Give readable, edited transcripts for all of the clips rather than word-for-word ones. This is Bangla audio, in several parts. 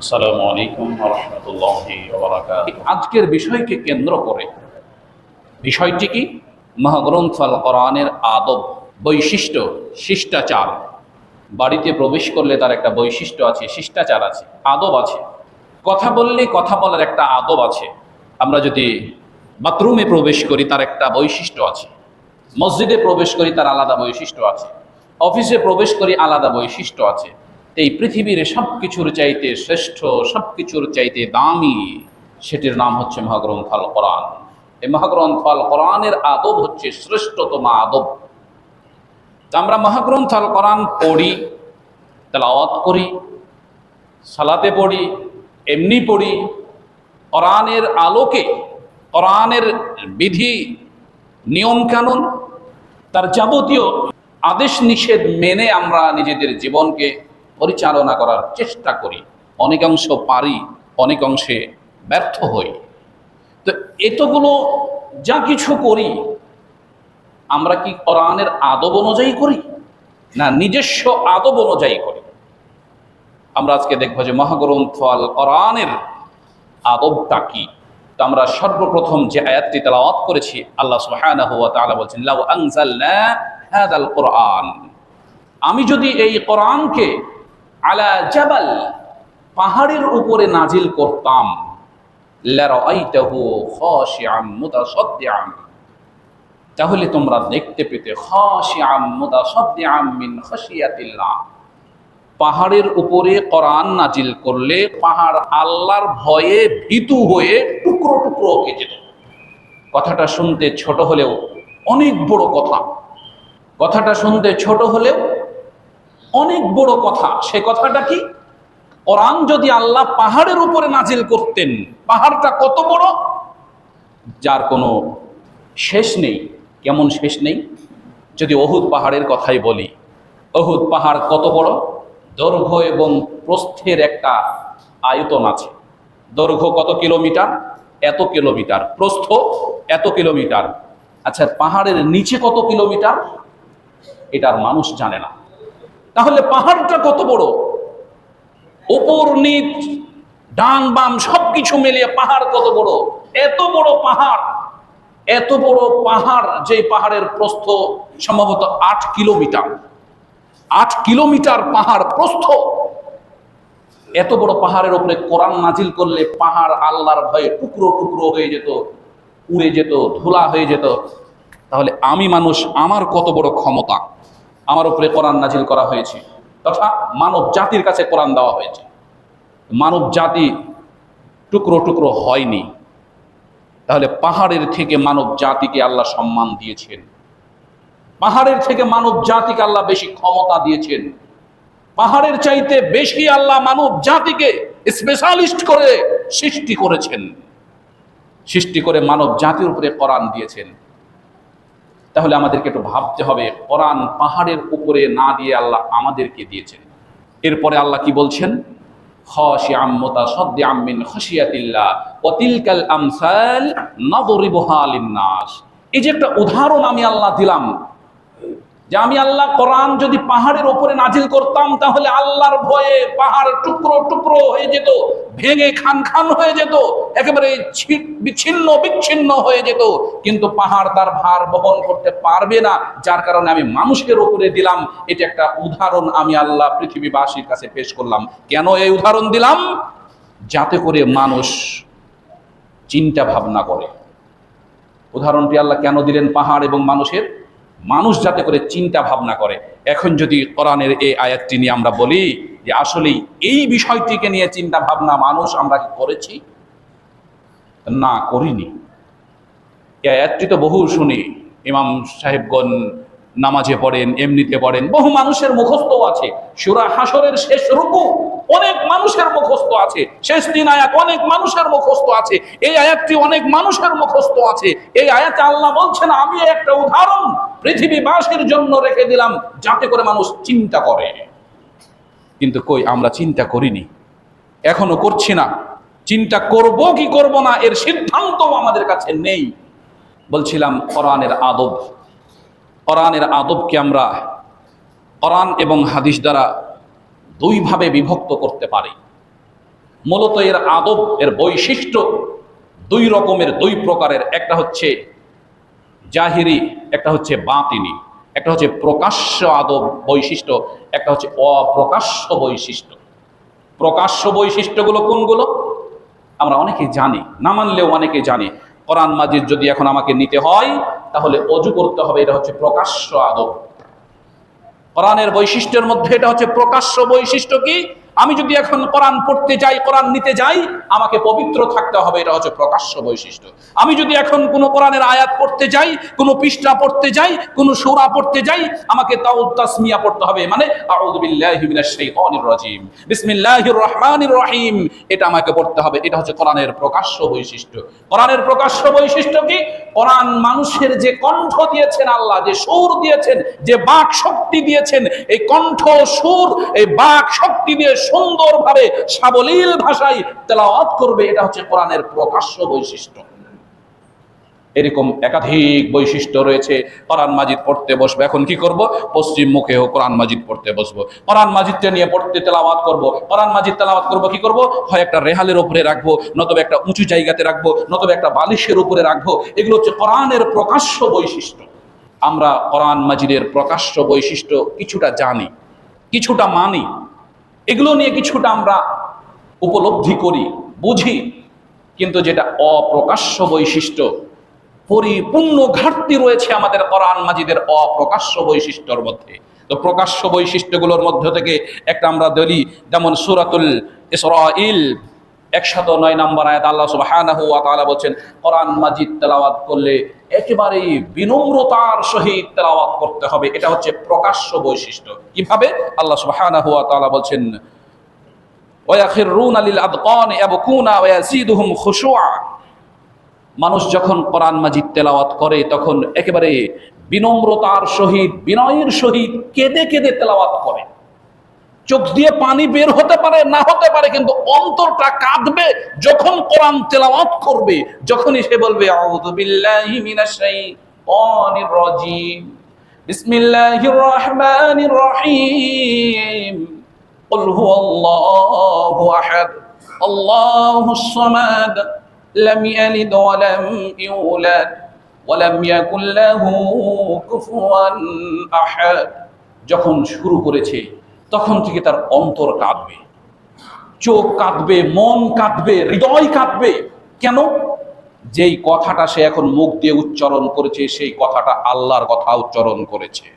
আসসালামু আলাইকুম ওয়া রাহমাতুল্লাহি ওয়া বারাকাতুহু। আজকের বিষয়কে কেন্দ্র করে বিষয়টি কি? মহাগ্রন্থ আল কোরআনের আদব, বৈশিষ্ট্য, শিষ্টাচার। বাড়িতে প্রবেশ করলে তার একটা বৈশিষ্ট্য আছে, শিষ্টাচার আছে, আদব আছে। কথা বললে কথা বলার একটা আদব আছে। আমরা যদি বাথরুমে প্রবেশ করি তার একটা বৈশিষ্ট্য আছে, মসজিদে প্রবেশ করি তার আলাদা বৈশিষ্ট্য আছে, অফিসে প্রবেশ করি আলাদা বৈশিষ্ট্য আছে। এই পৃথিবীর সব কিছুর চাইতে শ্রেষ্ঠ, সব কিছুর চাইতে দামি, সেটির নাম হচ্ছে মহাগ্রন্থ আল কোরআন। এই মহাগ্রন্থ আল কোরআনের আদব হচ্ছে শ্রেষ্ঠতম আদব। তা আমরা মহাগ্রন্থ আল কোরআন পড়ি, তেলাওয়াত করি, সালাতে পড়ি, এমনি পড়ি। কোরআনের আলোকে, কোরআনের বিধি, নিয়ম কানুন, তার যাবতীয় আদেশ নিষেধ মেনে আমরা নিজেদের জীবনকে পরিচালনা করার চেষ্টা করি। অনেকাংশ পারি, অনেক অংশে ব্যর্থ হই। তো এতগুলো যা কিছু করি, আমরা কি কোরআনের আদব অনুযায়ী করি না নিজস্ব আদব অনুযায়ী করি? আমরা আজকে দেখবো যে মহাগ্রন্থ আল কোরআনের আদবটা কি। তো আমরা সর্বপ্রথম যে আয়াতটি তেলাওয়াত করেছি, আল্লাহ সুবহানাহু ওয়া তাআলা বলছেন, লাউ আনজালনা হাযাল কোরআন, আমি যদি এই কোরআনকে আলা জাবাল, পাহাড়ের উপরে নাজিল করতাম, লারাআইতাহু খাশিআম মুতাসাদ্দিআন, তাহলে তোমরা দেখতে পেতে খাশিআম মুতাসাদ্দিআম মিন খাশিয়াতিল্লাহ, পাহাড়ের উপরে কোরআন নাজিল করলে পাহাড় আল্লাহর ভয়ে ভীতু হয়ে টুকরো টুকরো হয়ে যেত। কথাটা শুনতে ছোট হলেও অনেক বড় কথা, কথাটা শুনতে ছোট হলেও অনেক বড় কথা। সে কথাটা কি? কোরআন যদি আল্লাহ পাহাড়ের উপরে নাজিল করতেন, পাহাড়টা কত বড়, যার কোনো শেষ নেই। কেমন শেষ নেই? যদি অহুদ পাহাড়ের কথাই বলি, অহুদ পাহাড় কত বড়? দৈর্ঘ্য এবং প্রস্থের একটা আয়তন আছে। দৈর্ঘ্য কত কিলোমিটার? এত কিলোমিটার। প্রস্থ এত কিলোমিটার। আচ্ছা, পাহাড়ের নিচে কত কিলোমিটার? এটার মানুষ জানে না। তাহলে পাহাড়টা কত বড়? উপর নিচ ডান বাম সবকিছু মিলিয়ে পাহাড় কত বড়? এত বড় পাহাড়, এত বড় পাহাড়, যে পাহাড়ের প্রস্থ সম্ভবত 8 কিলোমিটার। 8 কিলোমিটার পাহাড় প্রস্থ। এত বড় পাহাড়ের উপরে কোরআন নাজিল করলে পাহাড় আল্লাহর ভয়ে টুকরো টুকরো হয়ে যেত, উড়ে যেত, ধুলা হয়ে যেত। তাহলে আমি মানুষ, আমার কত বড় ক্ষমতা, আমার উপরে কোরআন নাজিল করা হয়েছে, তথা মানব জাতির কাছে কোরআন দেওয়া হয়েছে। মানব জাতি টুকরো টুকরো হয়নি। তাহলে পাহাড়ের থেকে মানব জাতিকে আল্লাহ সম্মান দিয়েছেন, পাহাড়ের থেকে মানব জাতিকে আল্লাহ বেশি ক্ষমতা দিয়েছেন, পাহাড়ের চাইতে বেশি আল্লাহ মানব জাতিকে স্পেশালিস্ট করে সৃষ্টি করেছেন, সৃষ্টি করে মানব জাতির উপরে কোরআন দিয়েছেন। তাহলে আমাদেরকে একটু ভাবতে হবে, কোরআন পাহাড়ের উপরে না দিয়ে আল্লাহ আমাদেরকে দিয়েছেন। এরপরে আল্লাহ কি বলছেন? খাশিআম মুতাসাদ্দিআম মিন খাশিয়াতিল্লাহ ওয়া তিলকাল আমসাল নাদরিবুহা লিন-নাস। এই যে একটা উদাহরণ আমি আল্লাহ দিলাম, যে আমি আল্লাহ কোরআন যদি পাহাড়ের উপরে নাজিল করতাম, তাহলে আল্লাহর ভয়ে পাহাড় টুকরো টুকরো হয়ে যেত, ভেঙে খান খান হয়ে যেত, একেবারে বিচ্ছিন্ন বিচ্ছিন্ন হয়ে যেত। কিন্তু পাহাড় তার ভার বহন করতে পারবে না, যার কারণে আমি মানুষের উপরে দিলাম। এটা একটা উদাহরণ আমি আল্লাহ পৃথিবীবাসীর কাছে পেশ করলাম। কেন এই উদাহরণ দিলাম? যাতে করে মানুষ চিন্তা ভাবনা করে। উদাহরণটি আল্লাহ কেন দিলেন পাহাড় এবং মানুষের? মানুষ যাতে করে চিন্তা ভাবনা করে। এখন যদি কোরআনের এই আয়াতটি নিয়ে আমরা বলি যে আসলেই এই বিষয়টিকে নিয়ে চিন্তা ভাবনা মানুষ আমরা কি করেছি? না, করিনি। এই আয়াতটি তো বহু শুনি, ইমাম সাহেবগণ নামাজে পড়েন, এমনিতে পড়েন, বহু মানুষের মুখস্থ আছে। সূরা হাসরের শেষ রুকু অনেক মানুষের মুখস্থ আছে, শেষ 3 আয়াত অনেক মানুষের মুখস্থ আছে, এই আয়াতটি অনেক মানুষের মুখস্থ আছে। এই আয়াতে আল্লাহ বলছেন, আমি একটা উদাহরণ পৃথিবীবাসীর জন্য রেখে দিলাম যাতে করে মানুষ চিন্তা করে। কিন্তু কই, আমরা চিন্তা করিনি, এখনো করছি না। চিন্তা করব কি করব না এর সিদ্ধান্ত আমাদের কাছে নেই। বলছিলাম কোরআনের আদব। কোরআনের আদবকে আমরা কোরআন এবং হাদিস দ্বারা দুইভাবে বিভক্ত করতে পারি। মূলত এর আদব, এর বৈশিষ্ট্য দুই প্রকারের। একটা হচ্ছে জাহিরি, একটা হচ্ছে বাতিনি। একটা হচ্ছে প্রকাশ্য আদব বৈশিষ্ট্য, একটা হচ্ছে অপ্রকাশ্য বৈশিষ্ট্য। প্রকাশ্য বৈশিষ্ট্যগুলো কোনগুলো আমরা অনেকে জানি, না মানলেও অনেকে জানি। কোরআন মাজিদ যদি এখন আমাকে নিতে হয় তাহলে অজু করতে হবে, এটা হচ্ছে প্রকাশ্য আদব। কোরআনের বৈশিষ্ট্যের মধ্যে এটা হচ্ছে প্রকাশ্য বৈশিষ্ট্য। কি আমি যদি এখন কোরআন পড়তে যাই, কোরআন নিতে যাই, আমাকে পবিত্র থাকতে হবে, এটা হচ্ছে প্রকাশ্য বৈশিষ্ট্য। আমি যদি এখন কোনো কোরআনের আয়াত পড়তে যাই, কোনো পৃষ্ঠা পড়তে যাই, কোনো সূরা পড়তে যাই, আমাকে তাওবাত তাসমিয়া পড়তে হবে, মানে আউযু বিল্লাহি মিনাশ শাইতানির রাজিম, বিসমিল্লাহির রহমানির রহিম, এটা আমাকে পড়তে হবে। এটা হচ্ছে কোরআনের প্রকাশ্য বৈশিষ্ট্য। কোরআনের প্রকাশ্য বৈশিষ্ট্য কি? কোরআন মানুষের যে কণ্ঠ দিয়েছেন আল্লাহ, যে সুর দিয়েছেন, যে বাক শক্তি দিয়েছেন, এই কণ্ঠ, সুর, এই বাক শক্তি দিয়ে সুন্দরভাবে সাবলীল ভাষায় তেলাওয়াত করবে, এটা হচ্ছে কোরআনের প্রকাশ্য বৈশিষ্ট্য। এরকম একাধিক বৈশিষ্ট্য রয়েছে। কোরআন মাজিদ পড়তে বসবো, এখন কি করব? পশ্চিম মুখেও কোরআন মাজিদ পড়তে বসবো, কোরআন মাজিদটা নিয়ে পড়তে তেলাওয়াত করব। কোরআন মাজিদ তেলাওয়াত করব, কি করব? হয় একটা রেহালের উপরে রাখবো, নতুবা একটা উঁচু জায়গাতে রাখবো, নতুবা একটা বালিশের উপরে রাখবো। এগুলো হচ্ছে কোরআনের প্রকাশ্য বৈশিষ্ট্য। আমরা কোরআন মাজিদের প্রকাশ্য বৈশিষ্ট্য কিছুটা জানি, কিছুটা মানি, এগুলো নিয়ে কিছুটা আমরা উপলব্ধি করি, বুঝি। কিন্তু যেটা অপ্রকাশ্য বৈশিষ্ট্য, পরিপূর্ণ ঘাটতি রয়েছে আমাদের কোরআন মাজিদের অপ্রকাশ্য বৈশিষ্ট্যর মধ্যে। তো প্রকাশ্য বৈশিষ্ট্যগুলোর মধ্য থেকে একটা আমরা ধরি, যেমন সূরাতুল ইসরাঈল 109 নম্বর আয়াত, আল্লাহ সুবহানাহু ওয়া তাআলা বলেন কোরআন মাজিদ তেলাওয়াত করলে একেবারেই বিনম্রতার সহিত তেলাওয়াত করতে হবে, এটা হচ্ছে প্রকাশ্য বৈশিষ্ট্য। কিভাবে? আল্লাহ সুবহানাহু ওয়া তাআলা বলেন ওয়ায়াখিরুনা লিল আযকানি ইয়াবকুনা ওয়া ইয়াজিদুহুম খুশুআ। মানুষ যখন কোরআন মাজিদ তেলাওয়াত করে তখন একেবারে বিনম্রতার সহিত, বিনয়ের সহিত কেঁদে কেঁদে তেলাওয়াত করে। চোখ দিয়ে পানি বের হতে পারে, না হতে পারে, কিন্তু অন্তরটা কাঁদবে যখন কোরআন তেলাওয়াত করবে। যখনই সে বলবে আউযু বিল্লাহি মিনাশ শাইতানির রাজিম, বিসমিল্লাহির রহমানির রহিম, কুল হুয়াল্লাহু আহাদ, আল্লাহুস সামাদ, লাম ইয়ালিদ ওয়া লাম ইউলাদ ওয়া লাম ইয়াকুল লাহু কুফুয়ান আহাদ। যখন শুরু করেছে তখন থেকে তার অন্তর কাঁদবে, চোখ কাঁদবে, মন কাঁদবে, হৃদয় কাঁদবে। কেন? যেই কথাটা সে এখন মুখ দিয়ে উচ্চারণ করেছে, সেই কথাটা আল্লাহর কথা উচ্চারণ করেছে।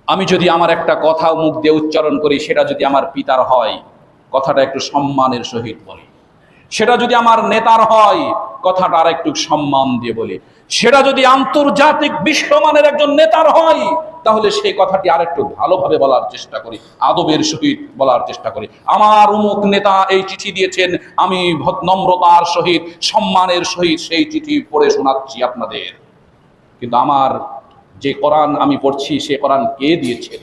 আমি যদি আমার একটা কথা মুখ দিয়ে উচ্চারণ করি, সেটা যদি আমার পিতার হয়, কথাটা একটু সম্মানের সহিত বলি। সেটা যদি আমার নেতার হয়, কথাটা আর একটু সম্মান দিয়ে বলি। সেটা যদি আন্তর্জাতিক বিশ্বমানের একজন নেতার হয়, তাহলে সেই কথাটি আর একটু ভালোভাবে বলার চেষ্টা করি, আদবের সহিত বলার চেষ্টা করি। আমার অমুক নেতা এই চিঠি দিয়েছেন, আমি নম্রতার সহিত, সম্মানের সহিত সেই চিঠি পড়ে শোনাচ্ছি আপনাদের। কিন্তু আমার যে কোরআন আমি পড়ছি, সে কোরআন কে দিয়েছেন?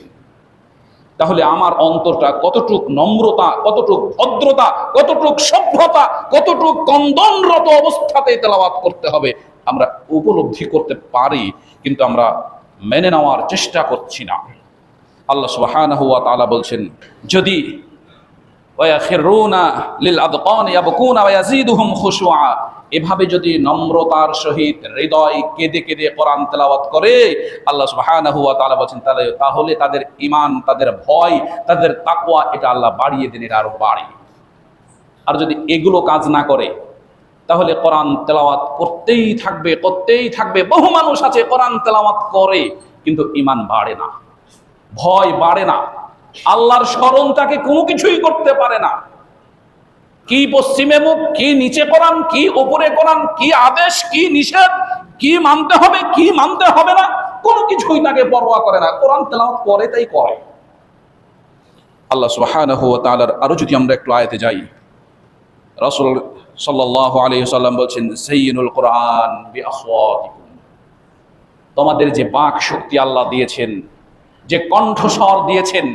তাহলে আমার অন্তরটা কতটুক নম্রতা, কতটুক ভদ্রতা, কতটুক সভ্যতা, কতটুক কন্দনরত অবস্থাতে তেলাওয়াত করতে হবে আমরা উপলব্ধি করতে পারি, কিন্তু আমরা মেনে নেওয়ার চেষ্টা করছি না। আল্লাহ সুবহানাহু ওয়া তাআলা বলছেন, যদি ওয়ায়াখিরুনা লিল আযকানি ইয়াবকুনা ওয়া ইয়াজিদুহুম খুশুআ, এভাবে যদি নম্রতার সহিত হৃদয় কেঁদে কেঁদে কোরআন তেলাওয়াত করে, আল্লাহ সুবহানাহু ওয়া তাআলা বলেন তাহলে তাদের ঈমান, তাদের ভয়, তাদের তাকওয়া, এটা আল্লাহ বাড়িয়ে দেন, এটা আরো বাড়ে। আর যদি এগুলো কাজ না করে, তাহলে কোরআন তেলাওয়াত করতেই থাকবে, করতেই থাকবে। বহু মানুষ আছে কোরআন তেলাওয়াত করে কিন্তু ঈমান বাড়ে না, ভয় বাড়ে না, আল্লাহর স্মরণ তাকে কোনো কিছুই করতে পারে না। কি পশ্চিমে মুখ, কি নিচে কোরআন, কি উপরে কোরআন, কি আদেশ, কি নিষেধ, কি মানতে হবে, কি মানতে হবে না, কোনো কিছুই তাকে পরোয়া করে না। কোরআন তেলাওয়াত করে তাই করে। আল্লাহ সুবহানাহু ওয়া তাআলার আরো যদি আমরা একটু আয়াতে যাই, রাসূল সাল্লাল্লাহু আলাইহি ওয়াসাল্লাম বলেন সাইয়্যিনুল কোরআন বিআসওয়াতিকুম। তোমাদের যে বাক শক্তি আল্লাহ দিয়েছেন, যে কণ্ঠস্বর দিয়েছেন,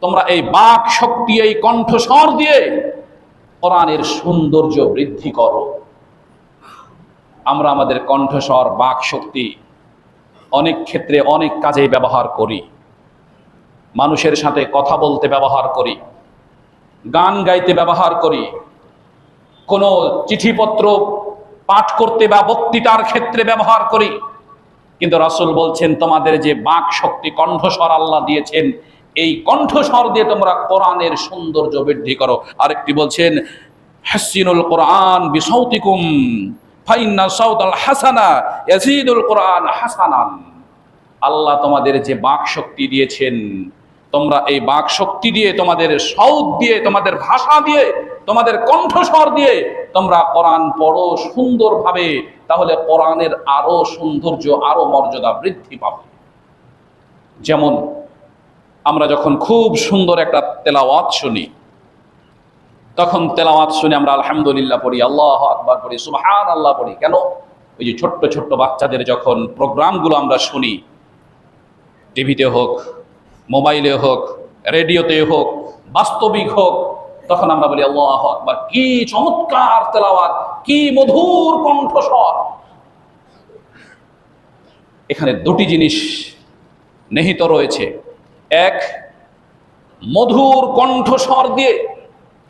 তোমরা এই বাক শক্তি, এই কণ্ঠস্বর দিয়ে কোরআনের সৌন্দর্য বৃদ্ধি করো। আমরা আমাদের কণ্ঠস্বর, বাক শক্তি অনেক ক্ষেত্রে অনেক কাজে ব্যবহার করি। মানুষের সাথে কথা বলতে ব্যবহার করি, গান গাইতে ব্যবহার করি, কোনো চিঠিপত্র পাঠ করতে বা বক্তৃতার ক্ষেত্রে ব্যবহার করি। কিন্তু রাসূল বলছেন তোমাদের যে বাক শক্তি, কণ্ঠস্বর আল্লাহ দিয়েছেন, এই কণ্ঠস্বর দিয়ে তোমরা কোরআনের সৌন্দর্য বৃদ্ধি করো। আরেকটি বলছেন হাসিনুল কোরআন বিসাউতিকুম ফাইন্না সাউতাল হাসানা ইয়াজিদুল কোরআন হাসানান। আল্লাহ তোমাদের যে বাক শক্তি দিয়েছেন, তোমরা এই বাক শক্তি দিয়ে, তোমাদের সাউত দিয়ে, তোমাদের ভাষা দিয়ে, তোমাদের কণ্ঠস্বর দিয়ে তোমরা কোরআন পড়ো সুন্দরভাবে, তাহলে কোরআনের আরো সৌন্দর্য, আরো মর্যাদা বৃদ্ধি পাবে। যেমন আমরা যখন খুব সুন্দর একটা তেলাওয়াত শুনি, তখন তেলাওয়াত শুনে আমরা আলহামদুলিল্লাহ পড়ি, আল্লাহু আকবার পড়ি, সুবহানাল্লাহ পড়ি। কেন? ওই যে ছোট্ট ছোট্ট বাচ্চাদের যখন প্রোগ্রামগুলো আমরা শুনি, টিভিতে হোক, মোবাইলে হোক, রেডিওতে হোক, বাস্তবিক হোক, তখন আমরা বলি আল্লাহু আকবার, কি চমৎকার তেলাওয়াত, কি মধুর কণ্ঠস্বর। এখানে দুটি জিনিস নিহিত রয়েছে। এক, মধুর কণ্ঠস্বর দিয়ে,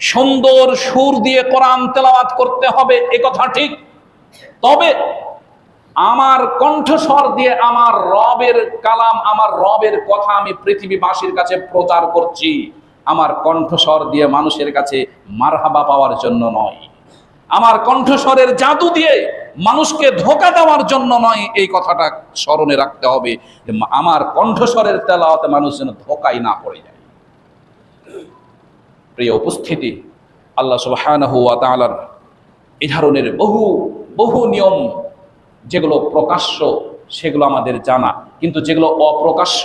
সুন্দর সুর দিয়ে কোরআন তেলাওয়াত করতে হবে, এ কথা ঠিক। তবে আমার কণ্ঠস্বর দিয়ে আমার রবের কালাম, আমার রবের কথা আমি পৃথিবীবাসীর কাছে প্রচার করছি, আমার কণ্ঠস্বর দিয়ে মানুষের কাছে মারহাবা পাওয়ার জন্য নয়, আমার কণ্ঠস্বরের জাদু দিয়ে মানুষকে ধোঁকা দেওয়ার জন্য নয়। এই কথাটা স্মরণে রাখতে হবে যে আমার কণ্ঠস্বরের তেলাওয়াতে মানুষ যেন ধোঁকায় না পড়ে যায়। প্রিয় উপস্থিতি, আল্লাহ সুবহানাহু ওয়া তাআলার এই ধরনের বহু বহু নিয়ম, যেগুলো প্রকাশ্য সেগুলো আমাদের জানা, কিন্তু যেগুলো অপ্রকাশ্য,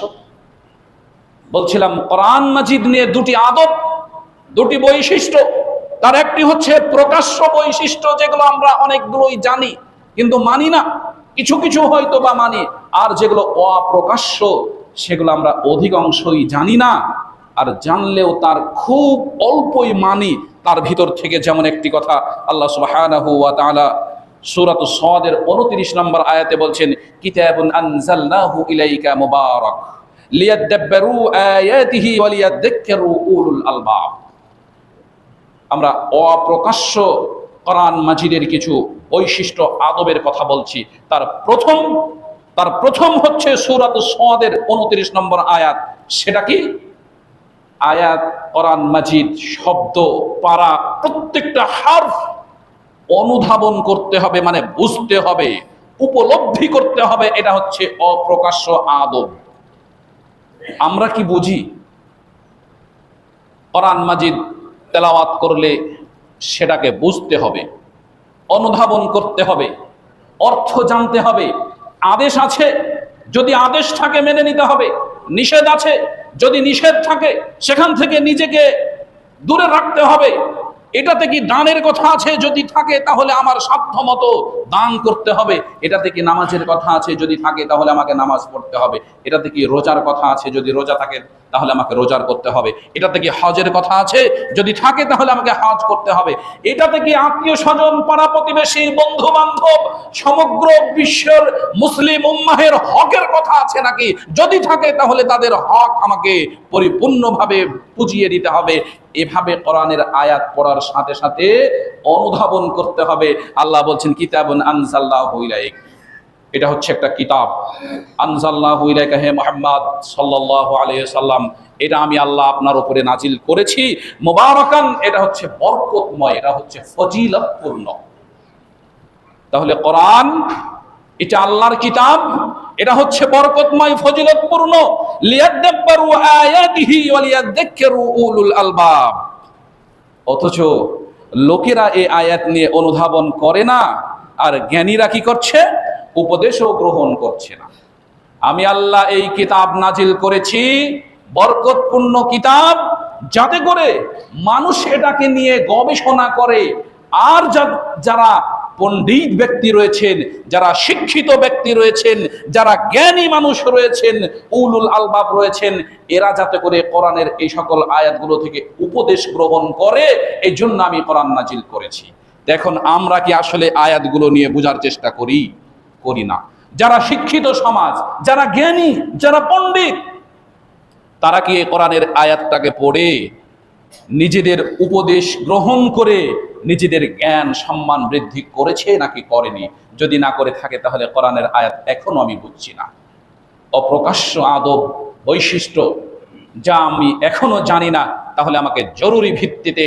বলছিলাম কোরআন মাজিদ নিয়ে দুটি আদব, দুটি বৈশিষ্ট্য। তার একটি হচ্ছে প্রকাশ্য বৈশিষ্ট্য, যেগুলো আমরা অনেকগুলোই জানি কিন্তু মানি না, কিছু কিছু হয়তো বা মানি। আর যেগুলো অপ্রকাশ্য, সেগুলো আমরা অধিকাংশই জানি না, আর জানলেও তার খুব অল্পই মানি। তার ভিতর থেকে যেমন একটি কথা আল্লাহ সুবহানাহু ওয়া তাআলা সূরাত সাদের 29 নম্বর আয়াতে বলছেন, কিতাবুন আনজালনাহু ইলাইকা মুবারাক লিয়াদাব্বারু আয়াতিহি ওয়া লিয়াযাক্কারু উলুল আলবাব। আমরা অপ্রকাশ্য কোরআন মাজিদের কিছু বৈশিষ্ট্য, আদবের কথা বলছি। তার প্রথম হচ্ছে সূরাত সাদের 29 নম্বর আয়াত। সেটা কি? আয়াত, কোরআন মাজিদ শব্দ, পারা, প্রত্যেকটা হারফ অনুধাবন করতে হবে, মানে বুঝতে হবে, উপলব্ধি করতে হবে। এটা হচ্ছে অপ্রকাশ্য আদব। আমরা কি বুঝি? কোরআন মাজিদ তেলাওয়াত করলে সেটাকে বুঝতে হবে, অনুধাবন করতে হবে, অর্থ জানতে হবে। আদেশ আছে, যদি আদেশ থাকে মেনে নিতে হবে। নিষেধ আছে, যদি নিষেধ থাকে সেখান থেকে নিজেকে দূরে রাখতে হবে। এটাতে কি দানের কথা আছে, যদি থাকে তাহলে আমার সাধ্য মতো দান করতে হবে। এটাতে কি নামাজের কথা আছে, যদি থাকে তাহলে আমাকে নামাজ পড়তে হবে। এটাতে কি রোজার কথা আছে, যদি রোজা থাকে তাহলে আমাকে রোজার করতে হবে। এটাতে কি হজের কথা আছে, যদি থাকে তাহলে আমাকে হজ করতে হবে। এটাতে কি আত্মীয় স্বজন, পাড়া প্রতিবেশী, বন্ধু বান্ধব, সমগ্র বিশ্বের মুসলিম উম্মাহের হকের কথা আছে নাকি, যদি থাকে তাহলে তাদের হক আমাকে পরিপূর্ণভাবে বুঝিয়ে দিতে হবে। এভাবে কোরআনের আয়াত পড়ার সাথে সাথে অনুধাবন করতে হবে। আল্লাহ বলছেন কিতাবুন আনজালনাহু ইলাইক, এটা হচ্ছে একটা কিতাব। আনজালনাহু ইলাইকা, হে মুহাম্মদ সাল্লাল্লাহু আলাইহি সাল্লাম, এটা আমি আল্লাহ আপনার উপরে নাজিল করেছি। মুবারাকান, এটা হচ্ছে বরকতময়, এটা হচ্ছে ফজিলতপূর্ণ। তাহলে কোরআন এটা আল্লাহর কিতাব, এটা হচ্ছে বরকতময়, ফজিলতপূর্ণ। লিয়াদাব্বারু আয়াতিহি ওয়া লিয়াযাক্কারু উলুল আলবাব। অথচ লোকেরা এই আয়াত নিয়ে অনুধাবন করে না, আর জ্ঞানীরা কি করছে? উপদেশও গ্রহণ করছে না। আমি আল্লাহ এই কিতাব নাজিল করেছি, বরকতপূর্ণ কিতাব, যাতে করে মানুষ এটাকে নিয়ে গবেষণা করে। আর যারা পণ্ডিত ব্যক্তি রয়েছেন, যারা শিক্ষিত ব্যক্তি রয়েছেন, যারা জ্ঞানী মানুষ রয়েছেন, উলুল আলবাব রয়েছেন, এরা যাতে করে কোরআনের এই সকল আয়াতগুলো থেকে উপদেশ গ্রহণ করে, এই জন্য আমি কোরআন নাজিল করেছি। দেখুন আমরা কি আসলে আয়াতগুলো নিয়ে বোঝার চেষ্টা করি না। যারা শিক্ষিত সমাজ, যারা জ্ঞানী, যারা পণ্ডিত, তারা কি এই কোরআনের আয়াতটাকে পড়ে নিজেদের উপদেশ গ্রহণ করে নিজেদের জ্ঞান সম্মান বৃদ্ধি করেছে নাকি করেনি? যদি না করে থাকে তাহলে কোরআনের আয়াত এখনো আমি বুঝছি না। অপ্রকাশ্য আদব, বৈশিষ্ট্য যা আমি এখনো জানি না, তাহলে আমাকে জরুরি ভিত্তিতে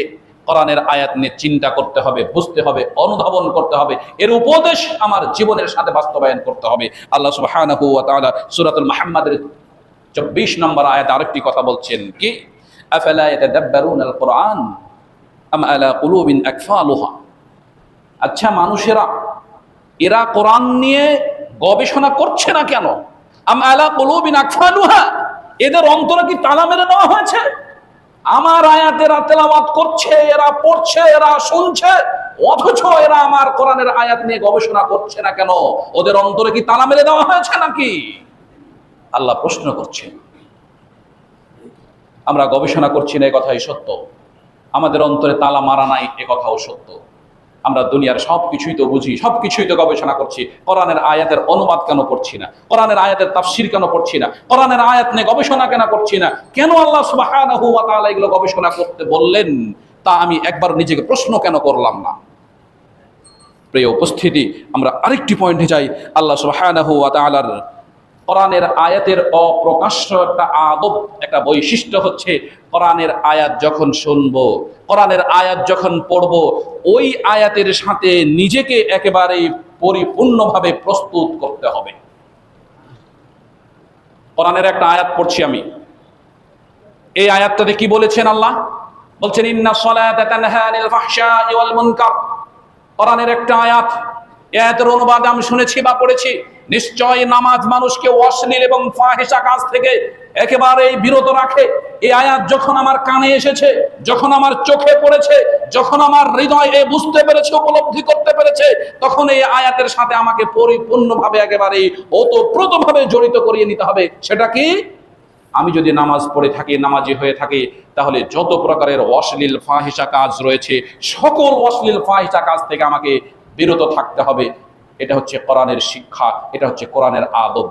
কোরআনের আয়াত নিয়ে চিন্তা করতে হবে, বুঝতে হবে, অনুধাবন করতে হবে, এর উপদেশ আমার জীবনের সাথে বাস্তবায়ন করতে হবে। আল্লাহ সুবহানাহু ওয়া তাআলা সূরাতুল মুহাম্মাদের 24 নম্বর আয়াতে আরেকটি কথা বলছেন কি, আফালা ইয়াতাদাব্বারুনাল কুরআন আম আলা কুলুবিন আকফালুহা। আচ্ছা, মানুষেরা এরা কোরআন নিয়ে গবেষণা করছে না কেন? আম আলা কুলুবিন আকফালুহা, এদের অন্তরে কি তালা মেরে দেওয়া হয়েছে? আমার আয়াতের তেলাওয়াত করছে, এরা পড়ছে, এরা শুনছে, অথচ এরা আমার কোরআনের আয়াত নিয়ে গবেষণা করছে না কেন? ওদের অন্তরে কি তালা মেরে দেওয়া হয়েছে নাকি? আল্লাহ প্রশ্ন করছেন। আমরা গবেষণা করছি না, এ কথাই সত্য। আমাদের অন্তরে তালা মারা নাই, এ কথাও সত্য। আমরা দুনিয়ার সবকিছুই তো বুঝি, সবকিছুই তো গবেষণা করছি। কোরআনের আয়াতের অনুবাদ কেন করছি না? কোরআনের আয়াতের তাফসীর কেন করছি না? কোরআনের আয়াত নিয়ে গবেষণা কেন করছি না? কেন আল্লাহ সুবহানাহু ওয়া তাআলা এগুলো গবেষণা করতে বললেন, তা আমি একবার নিজেকে প্রশ্ন কেন করলাম না? প্রিয় উপস্থিতি, আমরা আরেকটি পয়েন্টে যাই। আল্লাহ সুবহানাহু ওয়া তাআলার কোরআনের আয়াতের অপ্রকাশ্য একটা আদব, একটা বৈশিষ্ট্য হচ্ছে, কোরআনের আয়াত যখন শুনবো, কোরআনের আয়াত যখন পড়বো, ওই আয়াতের সাথে নিজেকে একেবারেই পরিপূর্ণভাবে প্রস্তুত করতে হবে। কোরআনের একটা আয়াত পড়ছি আমি, এই আয়াতটাতে কি বলেছেন আল্লাহ? বলছেন ইন্নাস সালাতা তানহা আনিল ফাহশাই ওয়াল মুনকার। কোরআনের একটা আয়াত, আয়াতের অনুবাদ আমি শুনেছি বা পড়েছি, নিশ্চয় নামাজ মানুষকে অশ্লীল এবং ফাহিশা কাজ থেকে একেবারেই বিরত রাখে। এই আয়াত যখন আমার কানে এসেছে, যখন আমার চোখে পড়েছে, যখন আমার হৃদয়ে বুঝতে পেরেছে, উপলব্ধি করতে পেরেছে, তখন এই আয়াতের সাথে আমাকে পরিপূর্ণভাবে একেবারেই ওতপ্রোতভাবে জড়িত করিয়ে নিতে হবে। সেটা কি? আমি যদি নামাজ পড়ে থাকি, নামাজি হয়ে থাকি, তাহলে যত প্রকারের অশ্লীল ফাহিশা কাজ রয়েছে, সকল অশ্লীল ফাহিশা কাজ থেকে আমাকে বিরত থাকতে হবে। এটা হচ্ছে কোরআনের শিক্ষা, এটা হচ্ছে কোরআনের আদব।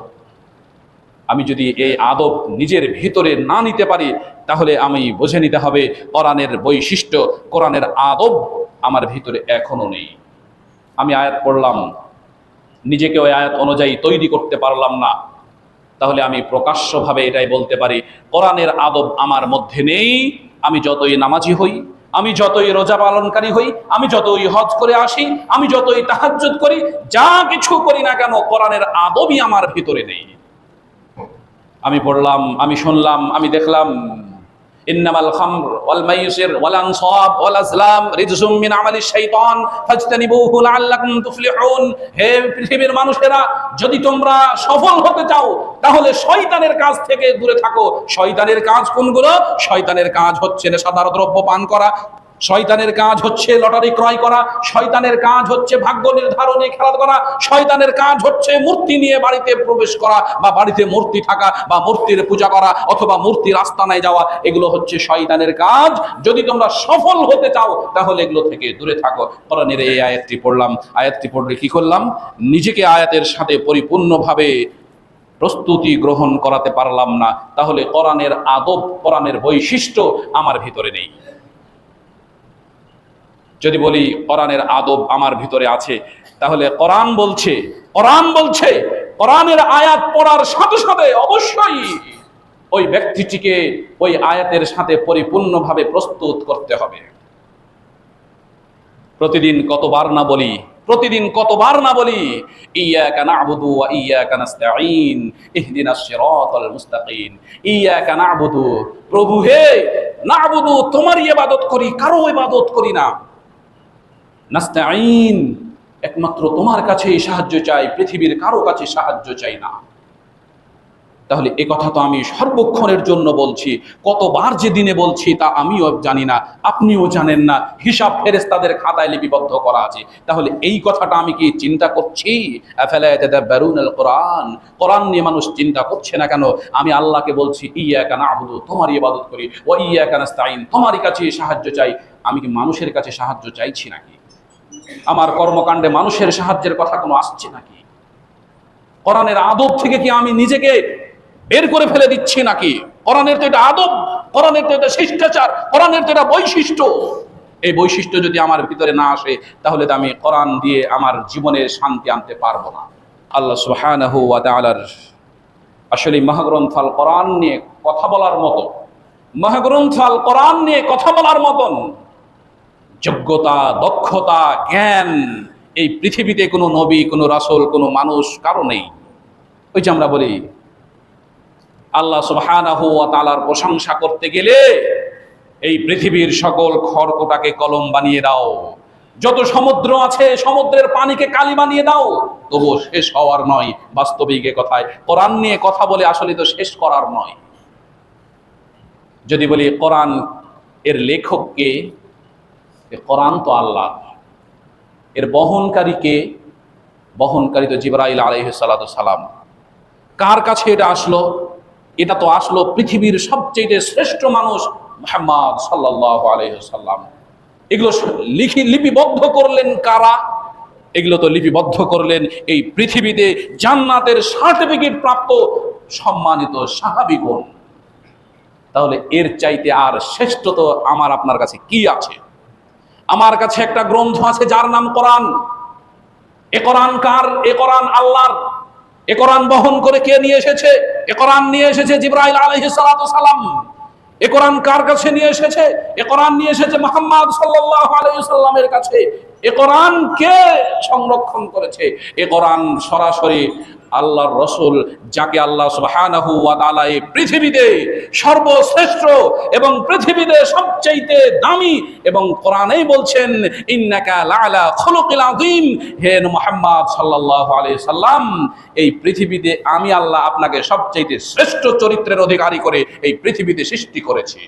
আমি যদি এই আদব নিজের ভিতরে না নিতে পারি, তাহলে আমি বুঝে নিতে হবে কোরআনের বৈশিষ্ট্য, কোরআনের আদব আমার ভিতরে এখনো নেই। আমি আয়াত পড়লাম, নিজেকে ওই আয়াত অনুযায়ী তৈরি করতে পারলাম না, তাহলে আমি প্রকাশ্যভাবে এটাই বলতে পারি, কোরআনের আদব আমার মধ্যে নেই। আমি যতই নামাজি হই, আমি যতই রোজা পালনকারী হই, আমি যতই হজ করে আসি, আমি যতই তাহাজ্জুদ করি, যা কিছু করি না কেন, কোরআনের আদবই আমার ভিতরে নেই। আমি পড়লাম, আমি শুনলাম, আমি দেখলাম, ইন্নামাল খামর ওয়াল মাইসির ওয়াল আনসাব ওয়াল আজলাম রিজসুম মিন আমালিশ শাইতান ফাজতানিবুহু লাআল্লাকুম তুফলিহুন। হে পৃথিবীর মানুষেরা, যদি তোমরা সফল হতে চাও, তাহলে শয়তানের কাজ থেকে দূরে থাকো। শয়তানের কাজ কোনগুলো? শয়তানের কাজ হচ্ছে নেশাদার দ্রব্য পান করা, শয়তানের কাজ হচ্ছে লটারি ক্রয় করা, শয়তানের কাজ হচ্ছে ভাগ্য নির্ধারণে খেলা করা, শয়তানের কাজ হচ্ছে মূর্তি নিয়ে বাড়িতে প্রবেশ করা, বা বাড়িতে মূর্তি থাকা, বা মূর্তির পূজা করা, অথবা মূর্তির আস্তানায় যাওয়া। এগুলো হচ্ছে শয়তানের কাজ। যদি তোমরা সফল হতে চাও, তাহলে এগুলো থেকে দূরে থাকো। কোরআনের এই আয়াতটি পড়লাম, আয়াতটি পড়লে কি করলাম? নিজেকে আয়াতের সাথে পরিপূর্ণভাবে প্রস্তুতি গ্রহণ করাতে পারলাম না, তাহলে কোরআনের আদব, কোরআনের বৈশিষ্ট্য আমার ভিতরে নেই। যদি বলি কোরআনের আদব আমার ভিতরে আছে, তাহলে কোরআন বলছে, কোরআনের আয়াত পড়ার সাথে সাথে অবশ্যই ওই ব্যক্তিটিকে ওই আয়াতের সাথে পরিপূর্ণভাবে প্রস্তুত করতে হবে। প্রতিদিন কতবার না বলি ইয়াকা না'বুদু ওয়া ইয়াকা নাস্তাঈন ইহদিনাস সিরাতাল মুস্তাকিম। ইয়াকা না'বুদু, প্রভু হে, না'বুদু, তোমারই ইবাদত করি, কারো ইবাদত করি না। নাস্তাঈন, একমাত্র তোমার কাছেই সাহায্য চাই, পৃথিবীর কারো কাছে সাহায্য চাই না। তাহলে এ কথা তো আমি সর্বক্ষণের জন্য বলছি, কতবার যে দিনে বলছি তা আমিও জানি না, আপনিও জানেন না, হিসাব ফেরেশতাদের খাতায় লিপিবদ্ধ করা আছে। তাহলে এই কথাটা আমি কি চিন্তা করছি? আফালা ইয়াতাদাব্বারুনাল কুরআন, কোরআন নিয়ে মানুষ চিন্তা করছে না কেন? আমি আল্লাহকে বলছি ইয়াকা না'বুদু, তোমারই ইবাদত করি, ওয়া ইয়াকা নাস্তাঈন, তোমারই কাছে সাহায্য চাই। আমি কি মানুষের কাছে সাহায্য চাইছি নাকি? আমার কর্মকাণ্ডে মানুষের সাহায্যের কথা কোনো আসছে নাকি? কোরআনের আদব থেকে কি আমি নিজেকে বের করে ফেলে দিচ্ছি নাকি? কোরআনের তো এটা আদব, কোরআনের তো এটা শিষ্টাচার, কোরআনের তো এটা বৈশিষ্ট্য। এই বৈশিষ্ট্য যদি আমার ভিতরে না আসে, তাহলে তো আমি কোরআন দিয়ে আমার জীবনে শান্তি আনতে পারবো না। আল্লাহ সুবহানাহু ওয়া তাআলার আসলে মহাগ্রন্থ আল কোরআন নিয়ে কথা বলার মতো, মহাগ্রন্থ আল কোরআন নিয়ে কথা বলার মতন যোগ্যতা, দক্ষতা, জ্ঞান এই পৃথিবীতে কোনো নবী, কোনো রাসূল, কোনো মানুষ কারো নেই। ওই যে আমরা বলি আল্লাহ সুবহানাহু ওয়া তাআলার প্রশংসা করতে গেলে এই পৃথিবীর সকল খড়কুটাকে কলম বানিয়ে দাও, যত সমুদ্র আছে সমুদ্রের পানিকে কালি বানিয়ে দাও, তবুও শেষ হওয়ার নয়। বাস্তবিক কথায় কোরআন নিয়ে কথা বলে আসলে তো শেষ করার নয়। যদি বলি কোরআন এর লেখককে, কোরআন তো আল্লাহ, এর বহনকারীকে, বহনকারী তো জিবরাইল আলাইহিস সালাতু সালাম। কার কাছে এটা আসলো? এটা তো আসলো পৃথিবীর সবচেয়ে শ্রেষ্ঠ মানুষ মুহাম্মদ সাল্লাল্লাহু আলাইহি ওয়াসাল্লাম। এগুলো লিপিবদ্ধ করলেন কারা? এগুলো তো লিপিবদ্ধ করলেন এই পৃথিবীতে জান্নাতের সার্টিফিকেট প্রাপ্ত সম্মানিত সাহাবীগণ। তাহলে এর চাইতে আর শ্রেষ্ঠ তো আমার আপনার কাছে কি আছে? আমার কাছে একটা গ্রন্থ আছে যার নাম কোরআন। এ কোরআন কার? এ কোরআন আল্লাহর। এ কোরআন বহন করে কে নিয়ে এসেছে? এ কোরআন নিয়ে এসেছে জিবরাইল আলাইহিস সালাতু সালাম। এ কোরআন কার কাছে নিয়ে এসেছে? এ কোরআন নিয়ে এসেছে মুহাম্মদ সাল্লাল্লাহু আলাইহি ওয়াসাল্লামের কাছে। এ কোরআন কে সংরক্ষণ করেছে? এ কোরআন সরাসরি আল্লাহর রাসূল, যাকে আল্লাহ সুবহানাহু ওয়া তাআলা এই পৃথিবীতে সর্বশ্রেষ্ঠ এবং পৃথিবীতে সবচেয়ে দামি, এবং কোরআনেই বলছেন ইন্নাকা লাআলা খুলুকিল আযীম, হে মুহাম্মদ সাল্লাল্লাহু আলাইহি সাল্লাম, এই পৃথিবীতে আমি আল্লাহ আপনাকে সবচেয়ে শ্রেষ্ঠ চরিত্রের অধিকারী করে এই পৃথিবীতে সৃষ্টি করেছি।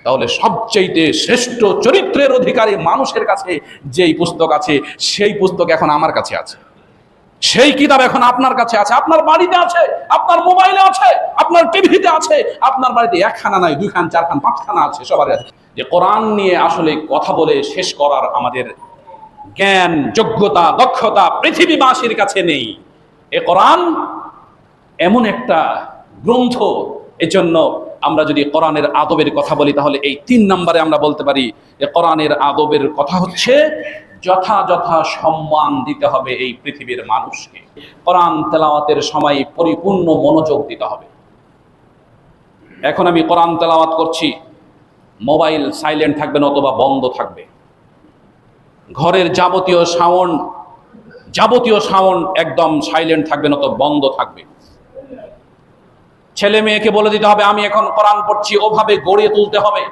তাহলে সবচেয়ে শ্রেষ্ঠ চরিত্রের অধিকারী মানুষের কাছে যেই পুস্তক আছে, সেই পুস্তক এখন আমার কাছে আছে, সেই কিতাব এখন আপনার কাছে আছে, আপনার বাড়িতে আছে, আপনার মোবাইলে আছে, আপনার টিভিতে আছে, আপনার বাড়িতে একখানা নাই, দুইখান, চারখান, পাঁচখানা আছে, সবার আছে। যে কোরআন নিয়ে আসলে কথা বলে শেষ করার আমাদের জ্ঞান, যোগ্যতা, দক্ষতা পৃথিবীবাসীর কাছে নেই। এ কোরআন এমন একটা গ্রন্থ, এজন্য আমরা যদি কোরআনের আদবের কথা বলি, তাহলে এই 3 নম্বরে আমরা বলতে পারি যে কোরআনের আদবের কথা হচ্ছে যথাযথ সম্মান দিতে হবে এই পৃথিবীর মানুষকে। কোরআন তেলাওয়াতের সময় পরিপূর্ণ মনোযোগ দিতে হবে। এখন আমি কোরআন তেলাওয়াত করছি, মোবাইল সাইলেন্ট থাকবে অথবা বন্ধ থাকবে। ঘরের যাবতীয় সাউন্ড একদম সাইলেন্ট থাকবে অথবা বন্ধ থাকবে। ছেলে মেয়েকে বলে দিতে হবে আমি এখন কোরআন পড়ছি, ওভাবে গড়িয়ে তুলতে হবে।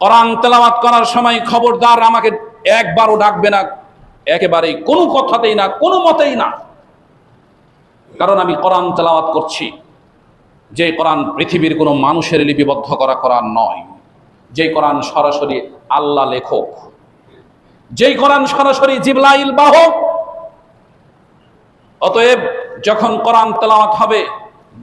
কোরআন তেলাওয়াত করার সময় খবরদার আমাকে একবারও ডাকবে না, একেবারেই কোনো কথাতেই না, কোনো মতেই না। কারণ আমি কোরআন তেলাওয়াত করছি, যে কোরআন পৃথিবীর কোনো মানুষের লিপিবদ্ধ করা কোরআন নয়, যে কোরআন সরাসরি আল্লাহ লেখক, যেই কোরআন সরাসরি জিবরাইল বাহক। অতএব যখন কোরআন তেলাওয়াত হবে,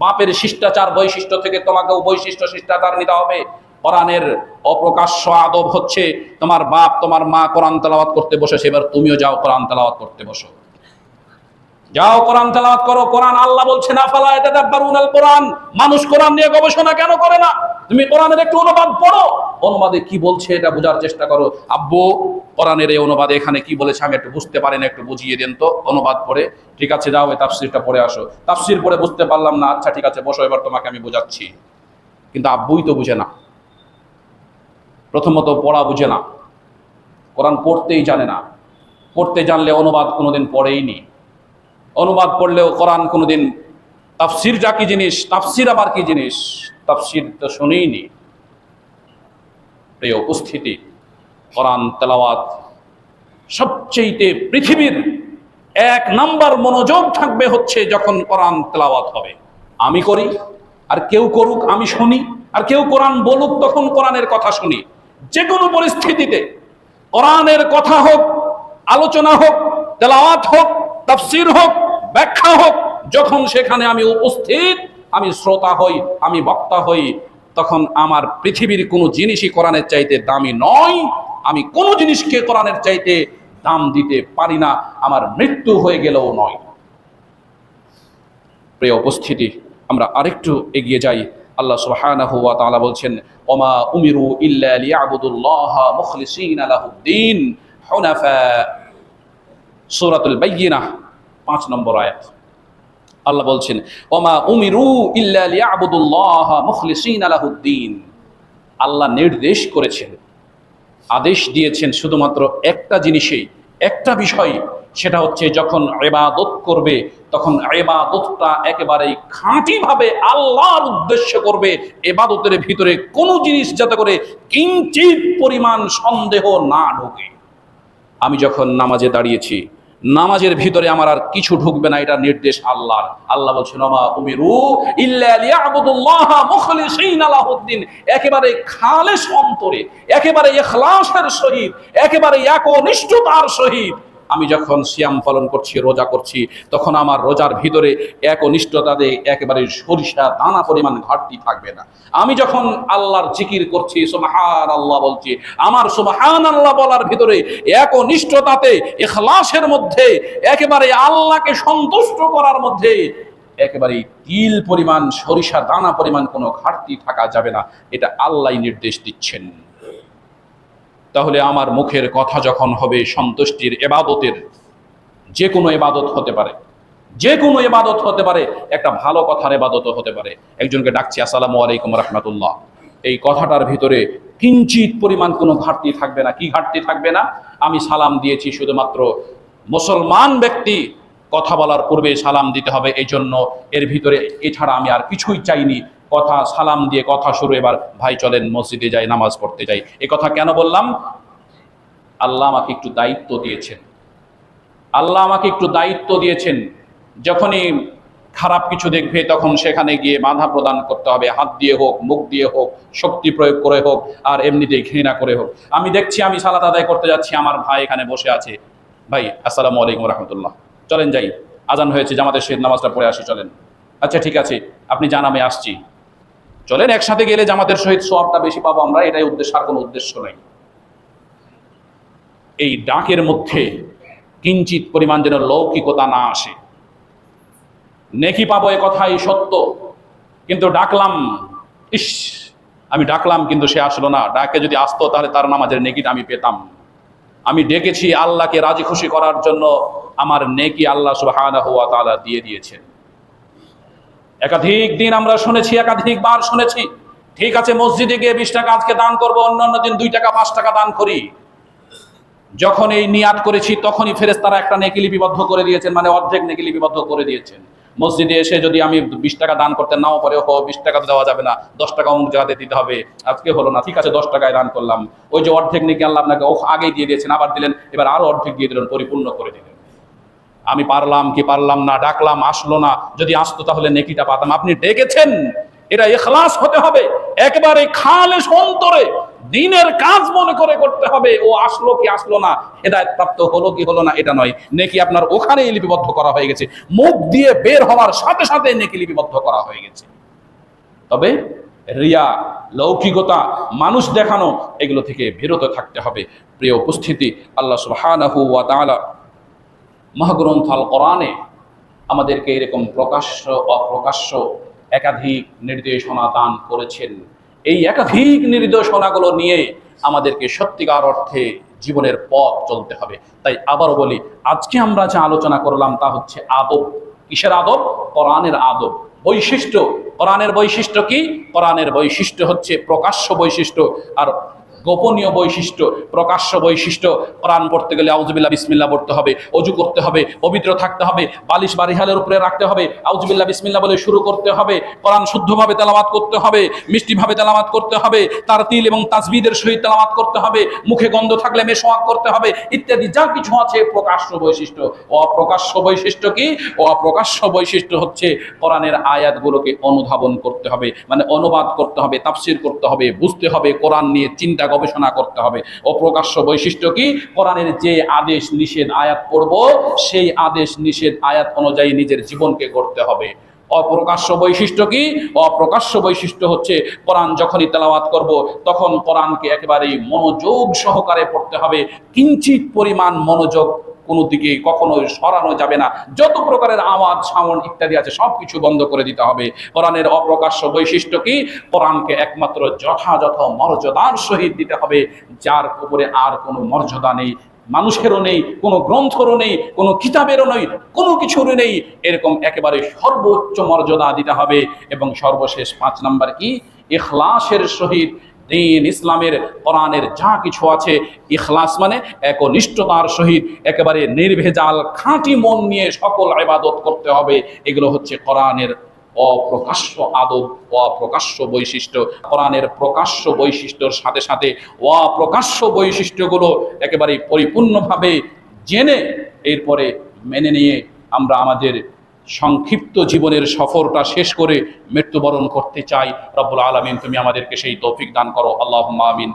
বাপের শিষ্টাচার বৈশিষ্ট্য থেকে তোমাকেও বৈশিষ্ট্য শিষ্টাচার নিতে হবে। কোরআনের অপ্রকাশ্য আদব হচ্ছে তোমার বাপ, তোমার মা কোরআন তেলাওয়াত করতে বসেছে, এবার তুমিও যাও কোরআন তেলাওয়াত করতে বসো, যাও কোরআন তেলাওয়াত করো। কোরআন আল্লাহ বলছেন আফালা ইয়াতাদাব্বারুনাল কোরআন, মানুষ কোরআন নিয়ে গবেষণা কেন করে না? তুমি কোরআনের একটু অনুবাদ পড়ো, অনুবাদে কি বলছে এটা বোঝার চেষ্টা করো। আব্বু কোরআনের এই অনুবাদে এখানে কি বলেছে আমি একটু বুঝতে পারি না, একটু বুঝিয়ে দেন তো অনুবাদ পড়ে। ঠিক আছে যাও এই তাফসিরটা পড়ে আসো। তাফসির পড়ে বুঝতে পারলাম না, আচ্ছা ঠিক আছে বসো, এবার তোমাকে আমি বোঝাচ্ছি। কিন্তু আব্বুই তো বুঝে না, প্রথমত পড়া বুঝে না, কোরআন পড়তেই জানে না। পড়তে জানলে অনুবাদ কোনোদিন পড়েইনি, অনুবাদ পড়লেও কোরআন কোনোদিন তাফসিরটা কি জিনিস, তাফসির আবার কি জিনিস, তাফসির তো শুনেইনি। এই উপস্থিতি, কোরআন তেলাওয়াত সবচেয়ে পৃথিবীর 1 নাম্বার মনোযোগ থাকবে হচ্ছে যখন কোরআন তেলাওয়াত হবে। আমি করি আর কেউ করুক আমি শুনি, আর কেউ কোরআন বলুক তখন কোরআনের কথা শুনি। যে কোনো পরিস্থিতিতে কোরআনের কথা হোক, আলোচনা হোক, তেলাওয়াত হোক, তাফসির হোক, ব্যাখ্যা হোক, যখন সেখানে আমি উপস্থিত, আমি শ্রোতা হই, আমি বক্তা হই, তখন আমার পৃথিবীর কোনো জিনিসই কোরআনের চাইতে দামি নয়। আমি কোনো জিনিসকে কোরআনের চাইতে দাম দিতে পারি না, আমার মৃত্যু হয়ে গেলেও নয়। প্রিয় উপস্থিতি, আমরা আরেকটু এগিয়ে যাই। আল্লাহ সুবহানাহু ওয়া তাআলা বলছেন, ওমা উমিরু ইল্লা লিয়াবুদুল্লাহা মুখলিসিনা লাহুদ্দিন হুনাফা, সূরাতুল বাইয়িনাহ 5 নম্বর আয়াত। আল্লাহ বলছেন, ওমা উমিরু ইল্লা লিয়াবুদুল্লাহা মুখলিসিনা লাহুদ্দিন। আল্লাহ নির্দেশ করেছেন, আদেশ দিয়েছেন শুধুমাত্র একটা জিনিসেই, একটা বিষয়, সেটা হচ্ছে যখন ইবাদত করবে তখন ইবাদতটা একেবারেই খাঁটিভাবে আল্লাহর উদ্দেশ্য করবে। ইবাদতের ভিতরে কোনো জিনিস যাতে করে কিঞ্চিত পরিমাণ সন্দেহ না ঢোকে। আমি যখন নামাজে দাঁড়িয়েছি, নামাজের ভিতরে আমার আর কিছু ঢুকবে না, এটা নির্দেশ আল্লাহর। আল্লাহ বলছেন, ওমা উমিরু ইল্লা লিয়াবুদুল্লাহা মুখলিসিনা লাহুদ্দিন, একেবারে খালেস অন্তরে, একেবারে ইখলাসের সহিত, একেবারে একনিষ্ঠতার সহিত আমি যখন সিয়াম পালন করছি, রোজা করছি, তখন আমার রোজার ভিতরে একনিষ্ঠতাতে একেবারে সরিষা দানা পরিমাণ ঘাটতি থাকবে না। আমি যখন আল্লাহর জিকির করছি, সুবহানাল্লাহ বলছি, আমার সুবহানাল্লাহ বলার ভিতরে একনিষ্ঠতাতে, ইখলাসের মধ্যে, একেবারে আল্লাহকে সন্তুষ্ট করার মধ্যে একেবারে তিল পরিমাণ, সরিষা দানা পরিমাণ কোনো ঘাটতি থাকা যাবে না। এটা আল্লাহই নির্দেশ দিচ্ছেন। তাহলে আমার মুখের কথা যখন হবে সন্তুষ্টির, ইবাদতের, যে কোনো ইবাদত হতে পারে, যে কোনো ইবাদত হতে পারে, একটা ভালো কথার ইবাদতও হতে পারে। একজনকে ডাকছি, আসসালামু আলাইকুম রাহমাতুল্লাহ, এই কথাটার ভিতরে কিঞ্চিত পরিমাণ কোনো ঘাটতি থাকবে না। কি ঘাটতি থাকবে না? আমি সালাম দিয়েছি, শুধুমাত্র মুসলমান ব্যক্তি কথা বলার পূর্বে সালাম দিতে হবে, এই জন্য এর ভিতরে এছাড়া আমি আর কিছুই চাইনি। কথা সালাম দিয়ে কথা শুরু, এবার ভাই চলেন মসজিদে যাই, নামাজ পড়তে যাই। এই কথা কেন বললাম? আল্লাহ আমাকে একটু দায়িত্ব দিয়েছেন, আল্লাহ আমাকে একটু দায়িত্ব দিয়েছেন। যখনই খারাপ কিছু দেখবে তখন সেখানে গিয়ে বাধা প্রদান করতে হবে, হাত দিয়ে হোক, মুখ দিয়ে হোক, শক্তি প্রয়োগ করে হোক, আর এমনিতেই ঘৃণা করে হোক। আমি দেখছি আমি সালাত আদায় করতে যাচ্ছি, আমার ভাই এখানে বসে আছে, ভাই আসসালামু আলাইকুম রাহমাতুল্লাহ, চলেন যাই, আজান হয়েছে, জামাতের শেষ নামাজটা পড়ে আসি, চলেন। আচ্ছা ঠিক আছে, আপনি জান, আমি আসছি, চলেন, একসাথে গেলে জামাতের সহিত সওয়াবটা বেশি পাবো আমরা, এটাই উদ্দেশ্য, আর কোনো উদ্দেশ্য নাই। এই ডাকের মধ্যে কিঞ্চিত পরিমাণ যেন লৌকিকতা না আসে। নেকি পাবো এ কথাই সত্য, কিন্তু ডাকলাম, ইস আমি ডাকলাম কিন্তু সে আসলো না, ডাকে যদি আসতো তাহলে তার নামাজের নেকিটা আমি পেতাম। আমি ডেকেছি আল্লাহকে রাজি খুশি করার জন্য, আমার নেকি আল্লাহ সুবহানাহু ওয়া তাআলা দিয়ে দিয়েছেন। একাধিক দিন আমরা শুনেছি, একাধিকবার শুনেছি, ঠিক আছে মসজিদে গিয়ে 20 টাকা আজকে দান করবো, অন্যান্য দিন 2 টাকা 5 টাকা দান করি। যখন এই নিয়াত করেছি তখনই ফেরেশতারা একটা নেকি লিপিবদ্ধ করে দিয়েছেন, মানে অর্ধেক নেকি লিপিবদ্ধ করে দিয়েছেন। মসজিদে এসে যদি আমি 20 টাকা দান করতে নাও পারে, 20 টাকা তো দেওয়া যাবে না, 10 টাকা অমুক জায়গাতে দিতে হবে, আজকে হলো না, ঠিক আছে 10 টাকায় দান করলাম, ওই যে অর্ধেক নেকি আল্লাহ আপনাকে আগেই দিয়ে দিয়েছেন, আবার দিলেন, এবার আরো অর্ধেক দিয়ে দিলেন, পরিপূর্ণ করে দিলেন। আমি পারলাম কি পারলাম না, ডাকলাম আসলো না, যদি আসতো তাহলে নেকিটা পাতাম। আপনি ডেকেছেন, এটা ইখলাস হতে হবে, একেবারে খালেস অন্তরে দ্বীনের কাজ মনে করে করতে হবে। ও আসলো কি আসলো না, হেদায়েত প্রাপ্ত হলো কি হলো না, এটা নয়। নেকি আপনার ওখানেই লিপিবদ্ধ করা হয়ে গেছে, মুখ দিয়ে বের হওয়ার সাথে সাথে নেকি লিপিবদ্ধ করা হয়ে গেছে। তবে রিয়া, লৌকিকতা, মানুষ দেখানো, এগুলো থেকে বিরত থাকতে হবে। প্রিয় উপস্থিতি, আল্লাহ সুবহানাহু ওয়া তাআলা মহাগ্রন্থ আল কোরআনে আমাদেরকে এরকম প্রকাশ্য অপ্রকাশ্য একাধিক নির্দেশনা দান করেছেন। এই একাধিক নির্দেশনাগুলো নিয়ে আমাদেরকে সত্যিকার অর্থে জীবনের পথ চলতে হবে। তাই আবারও বলি, আজকে আমরা যা আলোচনা করলাম তা হচ্ছে আদব। কিসের আদব? কোরআনের আদব, বৈশিষ্ট্য। কোরআনের বৈশিষ্ট্য কি? কোরআনের বৈশিষ্ট্য হচ্ছে প্রকাশ্য বৈশিষ্ট্য আর গোপনীয় বৈশিষ্ট্য। প্রকাশ্য বৈশিষ্ট্য, কোরআন পড়তে গেলে আউযুবিল্লাহ বিসমিল্লাহ পড়তে হবে, ওযু করতে হবে, পবিত্র থাকতে হবে, বালিশ বারিহালের উপরে রাখতে হবে, আউযুবিল্লাহ বিসমিল্লাহ বলে শুরু করতে হবে, কোরআন শুদ্ধভাবে তেলাওয়াত করতে হবে, মিষ্টিভাবে তেলাওয়াত করতে হবে, তারতিল এবং তাসবিদের সহিত তেলাওয়াত করতে হবে, মুখে গন্ধ থাকলে মেশওয়াক করতে হবে, ইত্যাদি যা কিছু আছে প্রকাশ্য বৈশিষ্ট্য। অপ্রকাশ্য বৈশিষ্ট্য কি? অপ্রকাশ্য বৈশিষ্ট্য হচ্ছে কোরআনের আয়াতগুলোকে অনুধাবন করতে হবে, মানে অনুবাদ করতে হবে, তাফসীর করতে হবে, বুঝতে হবে, কোরআন নিয়ে চিন্তা গবেষণা করতে হবে। অপ্রকাশ্য বৈশিষ্ট্য কি? কোরআনের যে আদেশ নিষেধ আয়াত পড়ব, সেই আদেশ নিষেধ আয়াত অনুযায়ী নিজের জীবনকে গড়তে হবে। অপ্রকাশ্য বৈশিষ্ট্য কি? অপ্রকাশ্য বৈশিষ্ট্য হচ্ছে কোরআন যখনই তেলাওয়াত করব তখন কোরআনকে একেবারেই মনোযোগ সহকারে পড়তে হবে, কিঞ্চিত পরিমাণ মনোযোগ কোনো দিকে কখনো সরানো যাবে না। যত প্রকারের আওয়াজ সাউন্ড ইত্যাদি আছে সব কিছু বন্ধ করে দিতে হবে। কোরআনের অপ্রকাশ্য বৈশিষ্ট্য কি? কোরআনকে একমাত্র যথাযথ মর্যাদার সহিত দিতে হবে, যার উপরে আর কোনো মর্যাদা নেই, মানুষেরও নেই, কোনো গ্রন্থেরও নেই, কোনো কিতাবেরও নেই, কোনো কিছুরও নেই, এরকম একেবারে সর্বোচ্চ মর্যাদা দিতে হবে। এবং সর্বশেষ 5 নাম্বার কি? ইখলাসের সহিত দ্বীন ইসলামের কোরআনের যা কিছু আছে, ইখলাস মানে একনিষ্ঠতার সহিত একেবারে নির্ভেজাল খাঁটি মন নিয়ে সকল ইবাদত করতে হবে। এগুলো হচ্ছে কোরআনের অপ্রকাশ্য আদব, অপ্রকাশ্য বৈশিষ্ট্য। কোরআনের প্রকাশ্য বৈশিষ্ট্যর সাথে সাথে অপ্রকাশ্য বৈশিষ্ট্যগুলো একেবারে পরিপূর্ণভাবে জেনে এরপরে মেনে নিয়ে আমরা আমাদের সংক্ষিপ্ত জীবনের সফরটা শেষ করে মৃত্যুবরণ করতে চাই। রব্বুল আলামিন তুমি আমাদেরকে সেই তৌফিক দান করো। আল্লাহুম্মা আমিন।